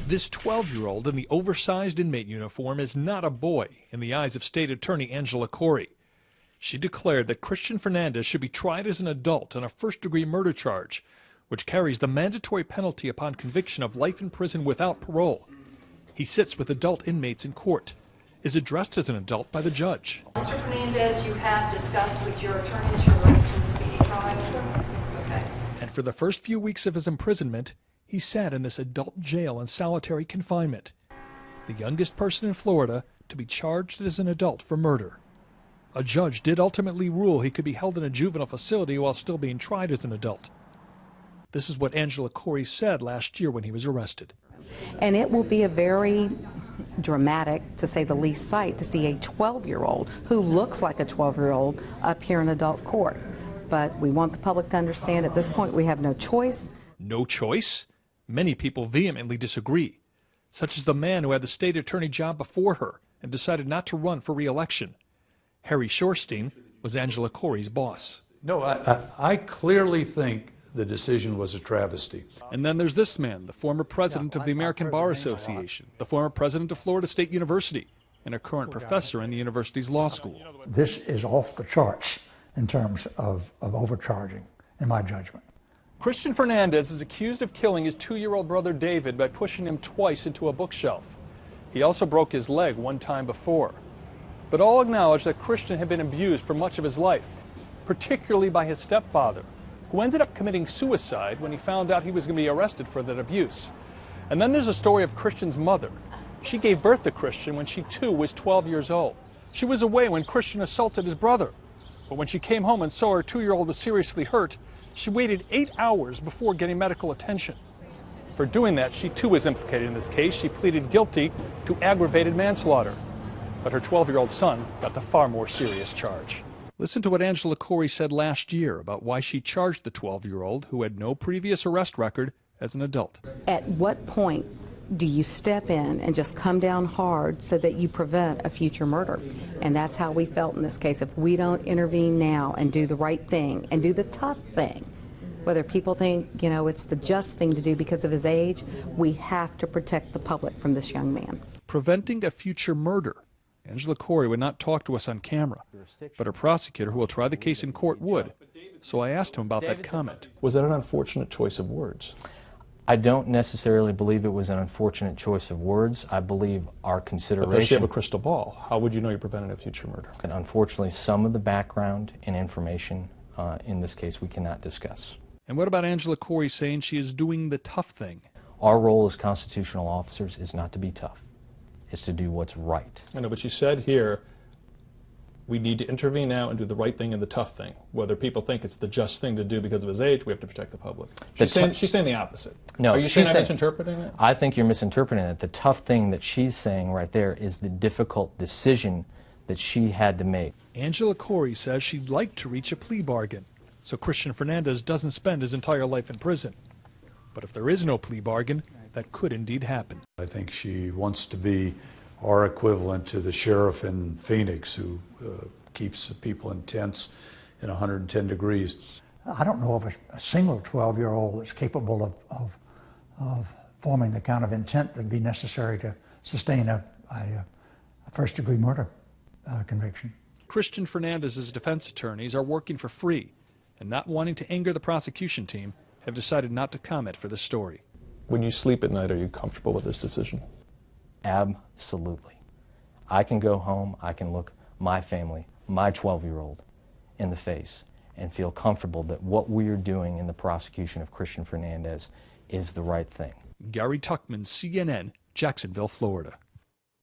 This 12-year-old in the oversized inmate uniform is not a boy in the eyes of State Attorney Angela Corey. She declared that Christian Fernandez should be tried as an adult on a first-degree murder charge, which carries the mandatory penalty upon conviction of life in prison without parole. He sits with adult inmates in court, is addressed as an adult by the judge. Mr. Fernandez, you have discussed with your attorneys your right to a speedy trial. Okay. And for the first few weeks of his imprisonment, he sat in this adult jail in solitary confinement, the youngest person in Florida to be charged as an adult for murder. A judge did ultimately rule he could be held in a juvenile facility while still being tried as an adult. This is what Angela Corey said last year when he was arrested. And it will be a very dramatic, to say the least, sight to see a 12-year-old who looks like a 12-year-old up here in adult court. But we want the public to understand at this point we have no choice. No choice? Many people vehemently disagree, such as the man who had the state attorney job before her and decided not to run for re-election. Harry Shorstein was Angela Corey's boss. No, I clearly think the decision was a travesty. And then there's this man, the former president of the American Bar Association, the former president of Florida State University, and a current professor in the university's law school. This is off the charts in terms of overcharging, in my judgment. Christian Fernandez is accused of killing his 2-year-old brother David by pushing him twice into a bookshelf. He also broke his leg one time before. But all acknowledge that Christian had been abused for much of his life, particularly by his stepfather, who ended up committing suicide when he found out he was going to be arrested for that abuse. And then there's a story of Christian's mother. She gave birth to Christian when she too was 12 years old. She was away when Christian assaulted his brother. But when she came home and saw her 2-year-old was seriously hurt, she waited 8 hours before getting medical attention. For doing that, she too was implicated in this case. She pleaded guilty to aggravated manslaughter. But her 12-year-old son got the far more serious charge. Listen to what Angela Corey said last year about why she charged the 12-year-old, who had no previous arrest record, as an adult. At what point do you step in and just come down hard so that you prevent a future murder? And that's how we felt in this case. If we don't intervene now and do the right thing and do the tough thing, whether people think, it's the just thing to do because of his age, we have to protect the public from this young man. Preventing a future murder. Angela Corey would not talk to us on camera, but her prosecutor, who will try the case in court, would. So I asked him about that comment. Was that an unfortunate choice of words? I don't necessarily believe it was an unfortunate choice of words. I believe our consideration... But does she have a crystal ball? How would you know you're preventing a future murder? And unfortunately, some of the background and information in this case we cannot discuss. And what about Angela Corey saying she is doing the tough thing? Our role as constitutional officers is not to be tough. It's to do what's right. I know, but she said here, we need to intervene now and do the right thing and the tough thing. Whether people think it's the just thing to do because of his age, we have to protect the public. She's saying the opposite. No, are you saying I'm misinterpreting it? I think you're misinterpreting it. The tough thing that she's saying right there is the difficult decision that she had to make. Angela Corey says she'd like to reach a plea bargain, so Christian Fernandez doesn't spend his entire life in prison. But if there is no plea bargain, that could indeed happen. I think she wants to be our equivalent to the sheriff in Phoenix who keeps people in tents in 110 degrees. I don't know of a single 12-year-old that's capable of forming the kind of intent that would be necessary to sustain a first-degree murder conviction. Christian Fernandez's defense attorneys are working for free and, not wanting to anger the prosecution team, have decided not to comment for this story. When you sleep at night, are you comfortable with this decision? Absolutely. I can go home, I can look my family, my 12-year-old, in the face and feel comfortable that what we're doing in the prosecution of Christian Fernandez is the right thing. Gary Tuckman, CNN, Jacksonville, Florida.